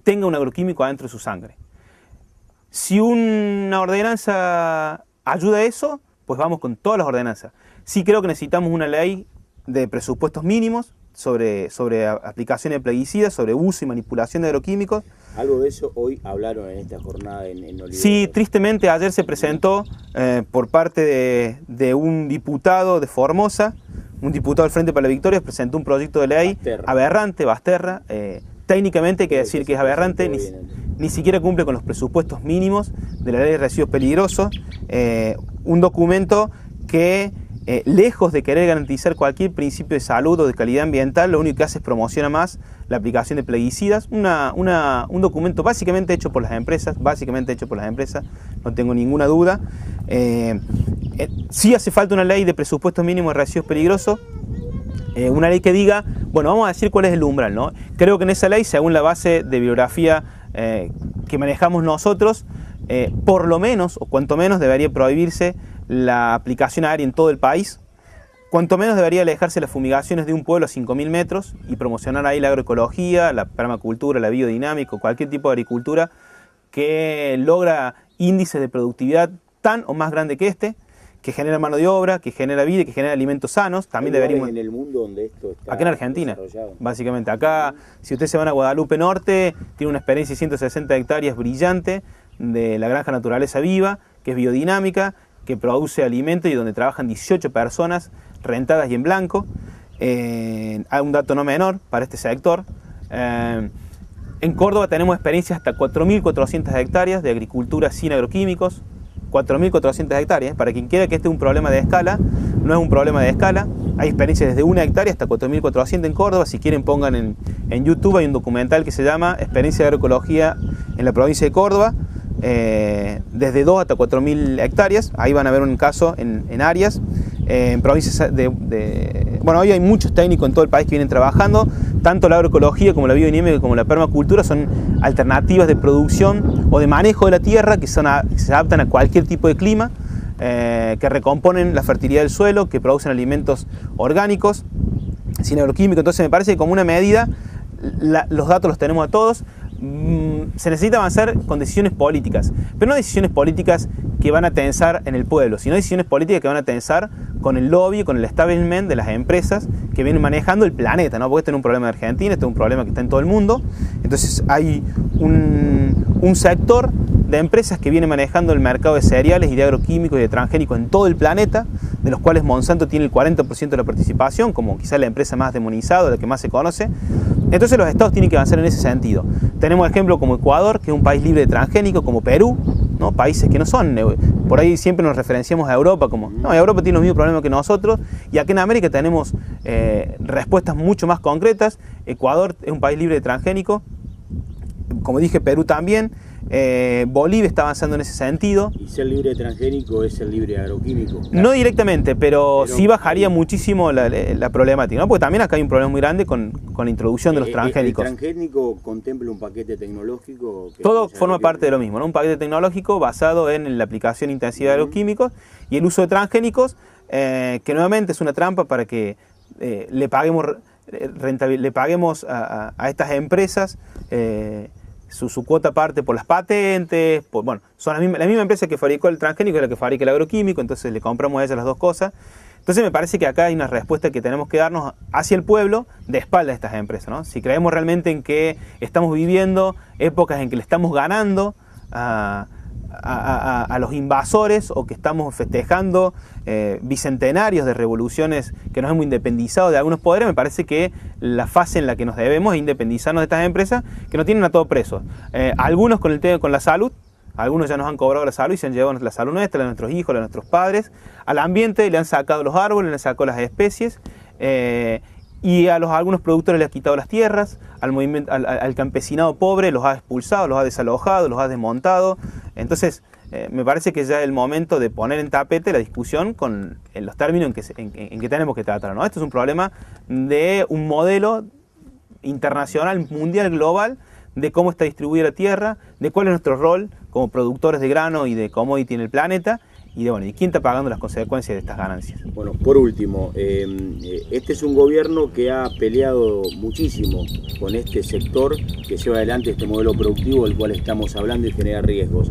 tenga un agroquímico adentro de su sangre. Si una ordenanza ayuda a eso, pues vamos con todas las ordenanzas. Sí creo que necesitamos una ley de presupuestos mínimos sobre aplicaciones de plaguicidas, sobre uso y manipulación de agroquímicos. ¿Algo de eso hoy hablaron en esta jornada en Oliveros? Sí, tristemente ayer se presentó por parte de un diputado de Formosa un diputado del Frente para la Victoria presentó un proyecto de ley aberrante, Basterra, técnicamente hay que decir que es aberrante, ni siquiera cumple con los presupuestos mínimos de la ley de residuos peligrosos, un documento que lejos de querer garantizar cualquier principio de salud o de calidad ambiental, lo único que hace es promociona más la aplicación de plaguicidas, un documento básicamente hecho por las empresas, no tengo ninguna duda. Sí hace falta una ley de presupuesto mínimo de residuos peligrosos, una ley que diga, bueno, vamos a decir cuál es el umbral, ¿no? Creo que en esa ley, según la base de bibliografía que manejamos nosotros, por lo menos, o cuanto menos, debería prohibirse la aplicación aérea en todo el país. Cuanto menos debería alejarse las fumigaciones de un pueblo a 5.000 metros y promocionar ahí la agroecología, la permacultura, la biodinámica, cualquier tipo de agricultura que logra índices de productividad tan o más grande que este, que genera mano de obra, que genera vida y que genera alimentos sanos. También deberíamos... en el mundo donde esto está acá en Argentina, básicamente. Acá, si ustedes se van a Guadalupe Norte, tiene una experiencia de 160 hectáreas brillante de la granja Naturaleza Viva, que es biodinámica, que produce alimento y donde trabajan 18 personas rentadas y en blanco. Hay un dato no menor para este sector. En Córdoba tenemos experiencias hasta 4.400 hectáreas de agricultura sin agroquímicos. 4.400 hectáreas. Para quien quiera que este es un problema de escala, no es un problema de escala. Hay experiencias desde 1 hectárea hasta 4.400 en Córdoba. Si quieren pongan en YouTube, hay un documental que se llama Experiencia de Agroecología en la provincia de Córdoba. Desde 2 hasta 4.000 hectáreas, ahí van a ver un caso en áreas, en provincias bueno, hoy hay muchos técnicos en todo el país que vienen trabajando, tanto la agroecología como la biodinámica como la permacultura son alternativas de producción o de manejo de la tierra que se adaptan a cualquier tipo de clima, que recomponen la fertilidad del suelo, que producen alimentos orgánicos, sin agroquímicos. Entonces me parece que como una medida, los datos los tenemos a todos. Se necesita avanzar con decisiones políticas, pero no decisiones políticas que van a tensar en el pueblo, sino decisiones políticas que van a tensar con el lobby, con el establishment de las empresas que vienen manejando el planeta, ¿no? Porque este no es un problema de Argentina, este es un problema que está en todo el mundo. Entonces hay un sector de empresas que viene manejando el mercado de cereales y de agroquímicos y de transgénicos en todo el planeta, de los cuales Monsanto tiene el 40% de la participación, como quizás la empresa más demonizada, la que más se conoce. Entonces los estados tienen que avanzar en ese sentido. Tenemos ejemplos como Ecuador, que es un país libre de transgénicos, como Perú, ¿no? Países que no son, por ahí siempre nos referenciamos a Europa como, no, Europa tiene los mismos problemas que nosotros, y aquí en América tenemos respuestas mucho más concretas. Ecuador es un país libre de transgénicos, como dije, Perú también. Bolivia está avanzando en ese sentido. ¿Y ser libre de transgénico es ser libre de agroquímico? No directamente, pero sí bajaría muchísimo la problemática, ¿no? Porque también acá hay un problema muy grande con la introducción de los transgénicos. ¿El transgénico contempla un paquete tecnológico? Todo forma parte de lo mismo, ¿no? Un paquete tecnológico basado en la aplicación intensiva de agroquímicos y el uso de transgénicos, que nuevamente es una trampa para que le paguemos a estas empresas su cuota parte por las patentes, bueno, son la misma empresa que fabricó el transgénico es la que fabrica el agroquímico, entonces le compramos a ellas las dos cosas. Entonces me parece que acá hay una respuesta que tenemos que darnos hacia el pueblo de espaldas a estas empresas, ¿no? Si creemos realmente en que estamos viviendo épocas en que le estamos ganando a los invasores, o que estamos festejando bicentenarios de revoluciones que nos hemos independizado de algunos poderes, me parece que la fase en la que nos debemos es independizarnos de estas empresas que nos tienen a todos presos. Algunos con el tema con la salud, algunos ya nos han cobrado la salud y se han llevado la salud nuestra, la de nuestros hijos, la de nuestros padres. Al ambiente le han sacado los árboles, le han sacado las especies, y a algunos productores le han quitado las tierras, al campesinado pobre los ha expulsado, los ha desalojado, los ha desmontado. Entonces me parece que ya es el momento de poner en tapete la discusión en los términos en que tenemos que tratar, ¿no? Esto es un problema de un modelo internacional, mundial, global, de cómo está distribuida la tierra, de cuál es nuestro rol como productores de grano y de commodity en el planeta, y de quién está pagando las consecuencias de estas ganancias. Bueno, por último, este es un gobierno que ha peleado muchísimo con este sector que lleva adelante este modelo productivo del cual estamos hablando y genera riesgos.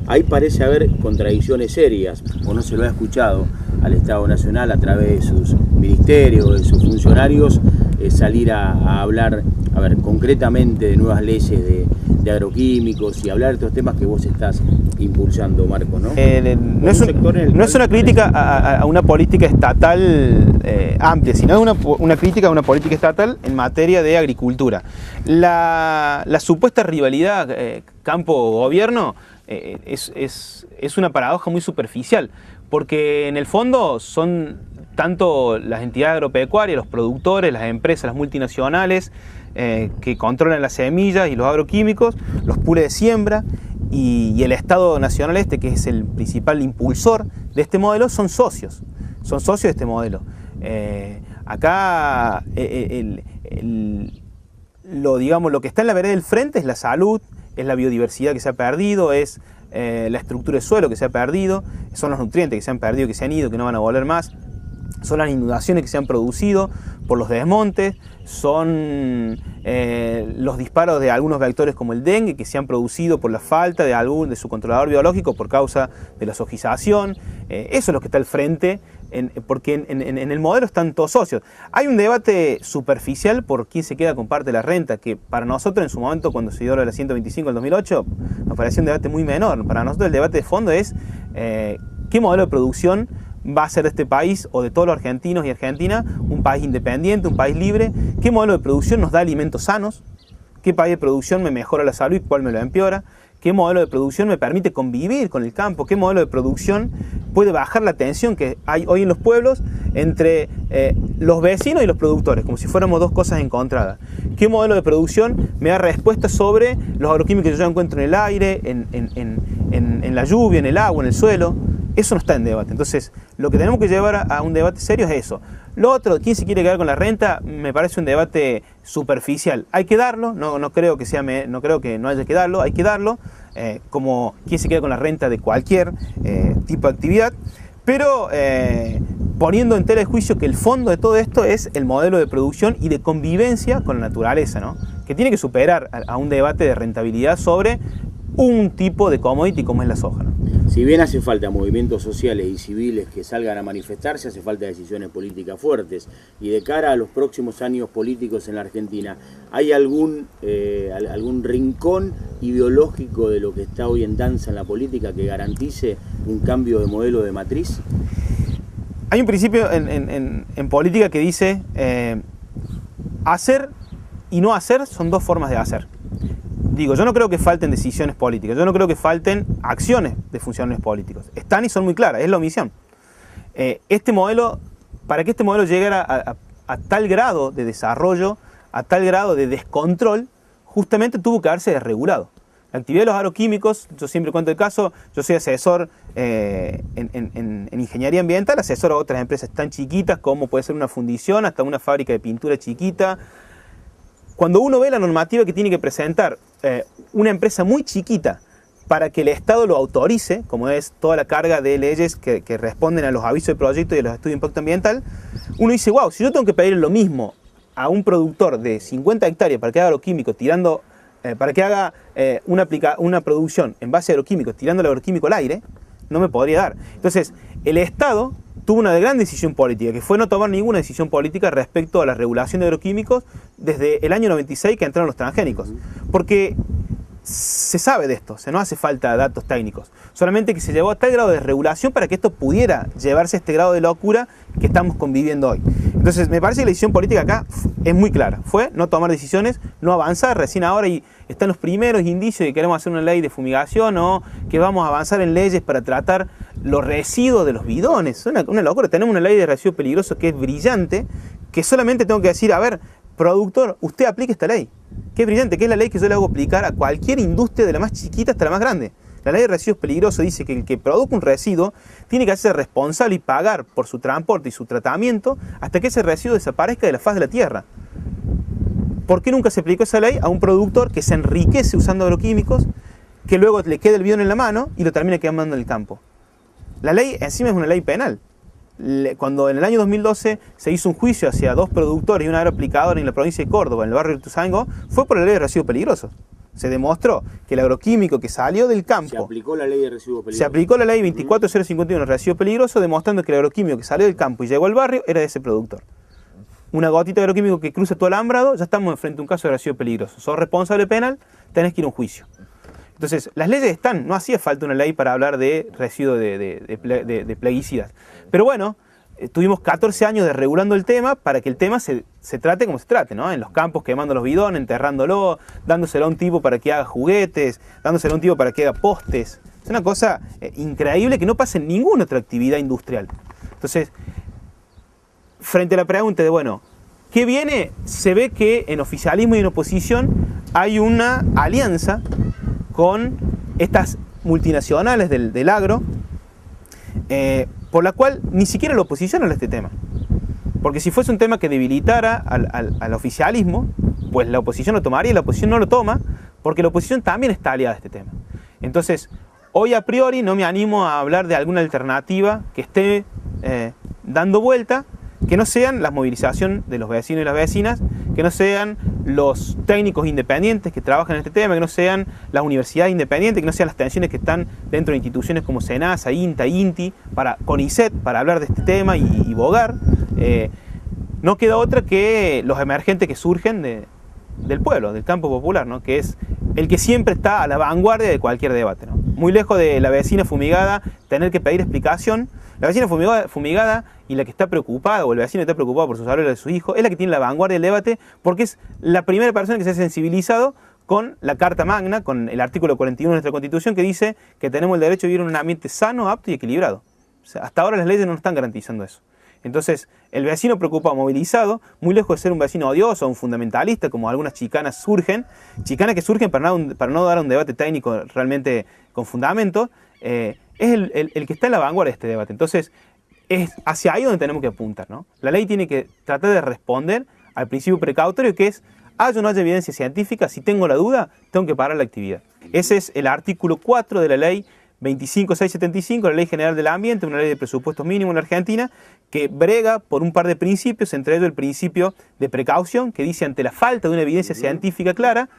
Ahí parece haber contradicciones serias, o no se lo ha escuchado al Estado Nacional a través de sus ministerios, de sus funcionarios, salir a hablar, concretamente de nuevas leyes de agroquímicos y hablar de estos temas que vos estás impulsando, Marcos, ¿no? No es una crítica a una política estatal amplia, sino una crítica a una política estatal en materia de agricultura. La supuesta rivalidad campo-gobierno es una paradoja muy superficial, porque en el fondo son tanto las entidades agropecuarias, los productores, las empresas, las multinacionales que controlan las semillas y los agroquímicos, los pools de siembra y el Estado Nacional que es el principal impulsor de este modelo, son socios de este modelo. Acá lo que está en la vereda del frente es la salud, es la biodiversidad que se ha perdido, es la estructura de suelo que se ha perdido, son los nutrientes que se han perdido, que se han ido, que no van a volver más, son las inundaciones que se han producido por los desmontes, son los disparos de algunos vectores como el dengue que se han producido por la falta de su controlador biológico por causa de la sojización. Eso es lo que está al frente, porque en el modelo están todos socios. Hay un debate superficial por quién se queda con parte de la renta, que para nosotros en su momento, cuando se dio la 125 en 2008, nos parecía un debate muy menor. Para nosotros el debate de fondo es qué modelo de producción va a ser de este país o de todos los argentinos y argentinas un país independiente, un país libre, qué modelo de producción nos da alimentos sanos, qué país de producción me mejora la salud y cuál me lo empeora, qué modelo de producción me permite convivir con el campo, qué modelo de producción puede bajar la tensión que hay hoy en los pueblos entre los vecinos y los productores, como si fuéramos dos cosas encontradas. ¿Qué modelo de producción me da respuesta sobre los agroquímicos que yo encuentro en el aire, en la lluvia, en el agua, en el suelo? Eso no está en debate. Entonces, lo que tenemos que llevar a un debate serio es eso. Lo otro, ¿quién se quiere quedar con la renta? Me parece un debate superficial. Hay que darlo, no creo que no haya que darlo, hay que darlo, como quién se queda con la renta de cualquier tipo de actividad, pero poniendo en tela de juicio que el fondo de todo esto es el modelo de producción y de convivencia con la naturaleza, ¿no? Que tiene que superar a un debate de rentabilidad sobre un tipo de commodity como es la soja, ¿no? Si bien hace falta movimientos sociales y civiles que salgan a manifestarse, hace falta decisiones políticas fuertes. Y de cara a los próximos años políticos en la Argentina, ¿hay algún rincón ideológico de lo que está hoy en danza en la política que garantice un cambio de modelo de matriz? Hay un principio en política que dice hacer y no hacer son dos formas de hacer. Digo, yo no creo que falten decisiones políticas, yo no creo que falten acciones de funcionarios políticos. Están y son muy claras, es la omisión. Para que este modelo llegara a tal grado de desarrollo, a tal grado de descontrol, justamente tuvo que haberse desregulado. La actividad de los agroquímicos, yo siempre cuento el caso, yo soy asesor en ingeniería ambiental, asesoro a otras empresas tan chiquitas como puede ser una fundición, hasta una fábrica de pintura chiquita. Cuando uno ve la normativa que tiene que presentar una empresa muy chiquita para que el Estado lo autorice, como es toda la carga de leyes que responden a los avisos de proyecto y a los estudios de impacto ambiental, uno dice, wow, si yo tengo que pedir lo mismo a un productor de 50 hectáreas para que haga agroquímicos para que haga una producción en base a agroquímicos tirando el agroquímico al aire, no me podría dar. Entonces, el Estado tuvo una gran decisión política, que fue no tomar ninguna decisión política respecto a la regulación de agroquímicos desde el año 96 que entraron los transgénicos. Porque se sabe de esto, no hace falta datos técnicos, solamente que se llevó a tal grado de regulación para que esto pudiera llevarse a este grado de locura que estamos conviviendo hoy. Entonces me parece que la decisión política acá es muy clara, fue no tomar decisiones, no avanzar, recién ahora y están los primeros indicios de que queremos hacer una ley de fumigación o que vamos a avanzar en leyes para tratar los residuos de los bidones. Es una locura, tenemos una ley de residuos peligrosos que es brillante, que solamente tengo que decir, a ver, productor, usted aplique esta ley. Qué brillante, que es la ley que yo le hago aplicar a cualquier industria, de la más chiquita hasta la más grande. La ley de residuos peligrosos dice que el que produzca un residuo tiene que hacerse responsable y pagar por su transporte y su tratamiento hasta que ese residuo desaparezca de la faz de la tierra. ¿Por qué nunca se aplicó esa ley a un productor que se enriquece usando agroquímicos, que luego le queda el bidón en la mano y lo termina quemando en el campo? La ley encima es una ley penal. Cuando en el año 2012 se hizo un juicio hacia dos productores y un agroaplicador en la provincia de Córdoba, en el barrio de Ituzaingó, fue por la ley de residuos peligrosos. Se demostró que el agroquímico que salió del campo... Se aplicó la ley de residuos peligrosos. Se aplicó la ley 24051 de residuos peligrosos, demostrando que el agroquímico que salió del campo y llegó al barrio era de ese productor. una gotita de agroquímico que cruza tu alambrado, ya estamos frente a un caso de agresivo peligroso. Sos responsable penal, tenés que ir a un juicio. Entonces, las leyes están, no hacía falta una ley para hablar de residuos de plaguicidas. Pero bueno, tuvimos 14 años de regulando el tema para que el tema se trate como se trate, ¿no? En los campos quemando los bidones, enterrándolo, dándoselo a un tipo para que haga juguetes, dándoselo a un tipo para que haga postes. Es una cosa increíble que no pasa en ninguna otra actividad industrial. Entonces, frente a la pregunta de, bueno, ¿qué viene? Se ve que en oficialismo y en oposición hay una alianza con estas multinacionales del agro, por la cual ni siquiera la oposición habla de este tema. Porque si fuese un tema que debilitara al oficialismo, pues la oposición lo tomaría y la oposición no lo toma, porque la oposición también está aliada a este tema. Entonces, hoy a priori no me animo a hablar de alguna alternativa que esté dando vuelta, que no sean la movilización de los vecinos y las vecinas, que no sean los técnicos independientes que trabajan en este tema, que no sean las universidades independientes, que no sean las tensiones que están dentro de instituciones como SENASA, INTA, INTI, CONICET, para hablar de este tema y bogar. No queda otra que los emergentes que surgen del pueblo, del campo popular, ¿no? Que es el que siempre está a la vanguardia de cualquier debate, ¿no? Muy lejos de la vecina fumigada tener que pedir explicación. La vecina fumigada y la que está preocupada, o el vecino que está preocupado por su salud de su hijo, es la que tiene la vanguardia del debate, porque es la primera persona que se ha sensibilizado con la Carta Magna, con el artículo 41 de nuestra Constitución, que dice que tenemos el derecho a vivir en un ambiente sano, apto y equilibrado. O sea, hasta ahora las leyes no nos están garantizando eso. Entonces, el vecino preocupado, movilizado, muy lejos de ser un vecino odioso, un fundamentalista, como algunas chicanas que surgen para no dar un debate técnico realmente con fundamento, es el que está en la vanguardia de este debate. Entonces, es hacia ahí donde tenemos que apuntar, ¿no? La ley tiene que tratar de responder al principio precautorio, que es, haya o no haya evidencia científica, si tengo la duda, tengo que parar la actividad. Ese es el artículo 4 de la ley 25675, la Ley General del Ambiente, una ley de presupuestos mínimos en la Argentina, que brega por un par de principios, entre ellos el principio de precaución, que dice, ante la falta de una evidencia científica clara,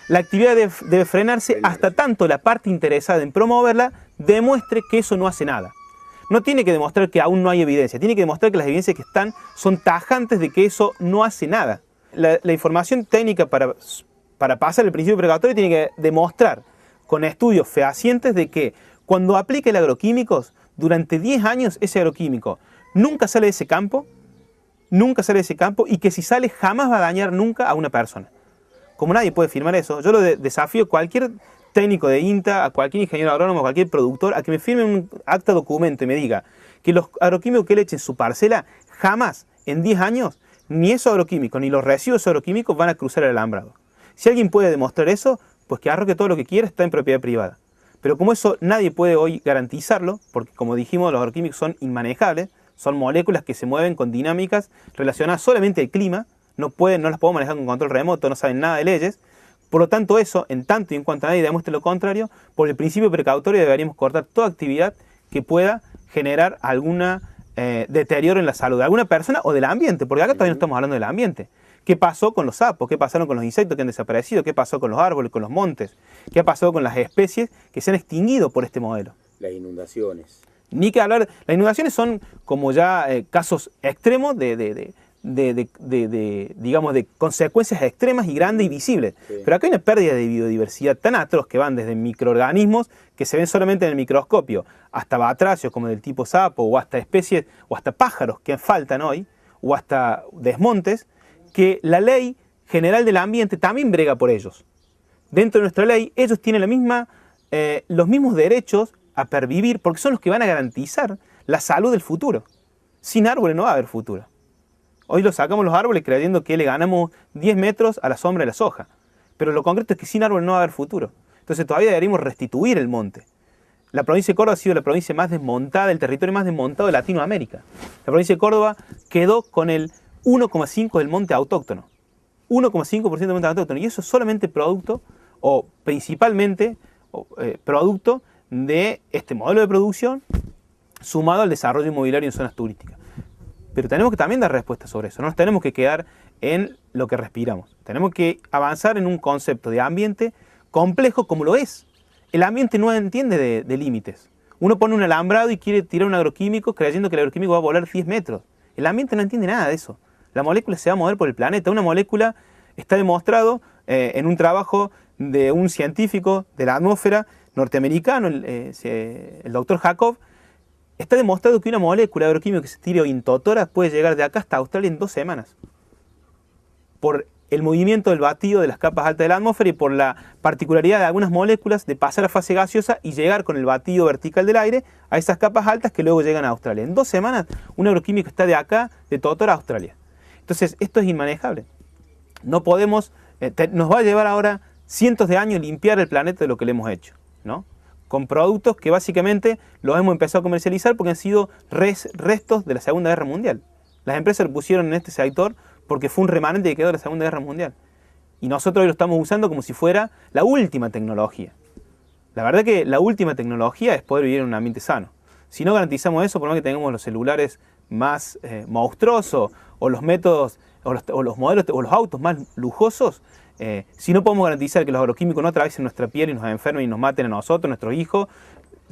la actividad debe frenarse hasta tanto la parte interesada en promoverla demuestre que eso no hace nada. No tiene que demostrar que aún no hay evidencia, tiene que demostrar que las evidencias que están son tajantes de que eso no hace nada. La información técnica para pasar el principio precautorio tiene que demostrar con estudios fehacientes de que cuando aplica el agroquímicos, durante 10 años ese agroquímico nunca sale de ese campo, y que si sale jamás va a dañar nunca a una persona. Como nadie puede firmar eso, yo lo desafío a cualquier técnico de INTA, a cualquier ingeniero agrónomo, a cualquier productor, a que me firme un acta documento y me diga que los agroquímicos que le echen en su parcela, jamás en 10 años, ni esos agroquímicos, ni los residuos agroquímicos van a cruzar el alambrado. Si alguien puede demostrar eso, pues que arroje todo lo que quiera, está en propiedad privada. Pero como eso nadie puede hoy garantizarlo, porque como dijimos, los agroquímicos son inmanejables, son moléculas que se mueven con dinámicas relacionadas solamente al clima, no las podemos manejar con control remoto, no saben nada de leyes. Por lo tanto, eso, en tanto y en cuanto a nadie demuestre lo contrario, por el principio precautorio deberíamos cortar toda actividad que pueda generar algún deterioro en la salud de alguna persona o del ambiente, porque acá todavía no estamos hablando del ambiente. ¿Qué pasó con los sapos? ¿Qué pasaron con los insectos que han desaparecido? ¿Qué pasó con los árboles, con los montes? ¿Qué ha pasado con las especies que se han extinguido por este modelo? Las inundaciones. Ni que hablar, las inundaciones son como ya casos extremos digamos, de consecuencias extremas y grandes y visibles. Sí. Pero acá hay una pérdida de biodiversidad tan atroz que van desde microorganismos que se ven solamente en el microscopio, hasta batracios como del tipo sapo, o hasta especies, o hasta pájaros que faltan hoy, o hasta desmontes, que la Ley General del Ambiente también brega por ellos. Dentro de nuestra ley, ellos tienen los mismos derechos a pervivir, porque son los que van a garantizar la salud del futuro. Sin árboles no va a haber futuro. Hoy lo sacamos los árboles creyendo que le ganamos 10 metros a la sombra de la soja. Pero lo concreto es que sin árboles no va a haber futuro. Entonces todavía deberíamos restituir el monte. La provincia de Córdoba ha sido la provincia más desmontada, el territorio más desmontado de Latinoamérica. La provincia de Córdoba quedó con el 1,5% del monte autóctono. 1,5% del monte autóctono. Y eso es solamente producto, o principalmente producto de este modelo de producción sumado al desarrollo inmobiliario en zonas turísticas. Pero tenemos que también dar respuesta sobre eso. No nos tenemos que quedar en lo que respiramos. Tenemos que avanzar en un concepto de ambiente complejo como lo es. El ambiente no entiende de límites. Uno pone un alambrado y quiere tirar un agroquímico creyendo que el agroquímico va a volar 10 metros. El ambiente no entiende nada de eso. La molécula se va a mover por el planeta. Una molécula está demostrado en un trabajo de un científico de la atmósfera norteamericano, el doctor Jacob. Está demostrado que una molécula agroquímica que se tire in totora puede llegar de acá hasta Australia en 2 semanas. Por el movimiento del batido de las capas altas de la atmósfera y por la particularidad de algunas moléculas de pasar a fase gaseosa y llegar con el batido vertical del aire a esas capas altas que luego llegan a Australia. En 2 semanas un agroquímico está de acá, de Totora a Australia. Entonces esto es inmanejable. No podemos, nos va a llevar ahora cientos de años limpiar el planeta de lo que le hemos hecho, ¿no? Con productos que básicamente los hemos empezado a comercializar porque han sido restos de la Segunda Guerra Mundial. Las empresas lo pusieron en este sector porque fue un remanente que quedó de la Segunda Guerra Mundial. Y nosotros hoy lo estamos usando como si fuera la última tecnología. La verdad que la última tecnología es poder vivir en un ambiente sano. Si no garantizamos eso, por más que tengamos los celulares más monstruosos o los métodos o los modelos o los autos más lujosos, si no podemos garantizar que los agroquímicos no atraviesen nuestra piel y nos enfermen y nos maten a nosotros, nuestros hijos,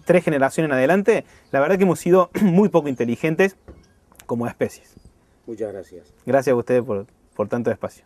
3 generaciones en adelante, la verdad que hemos sido muy poco inteligentes como especies. Muchas gracias. Gracias a ustedes por tanto espacio.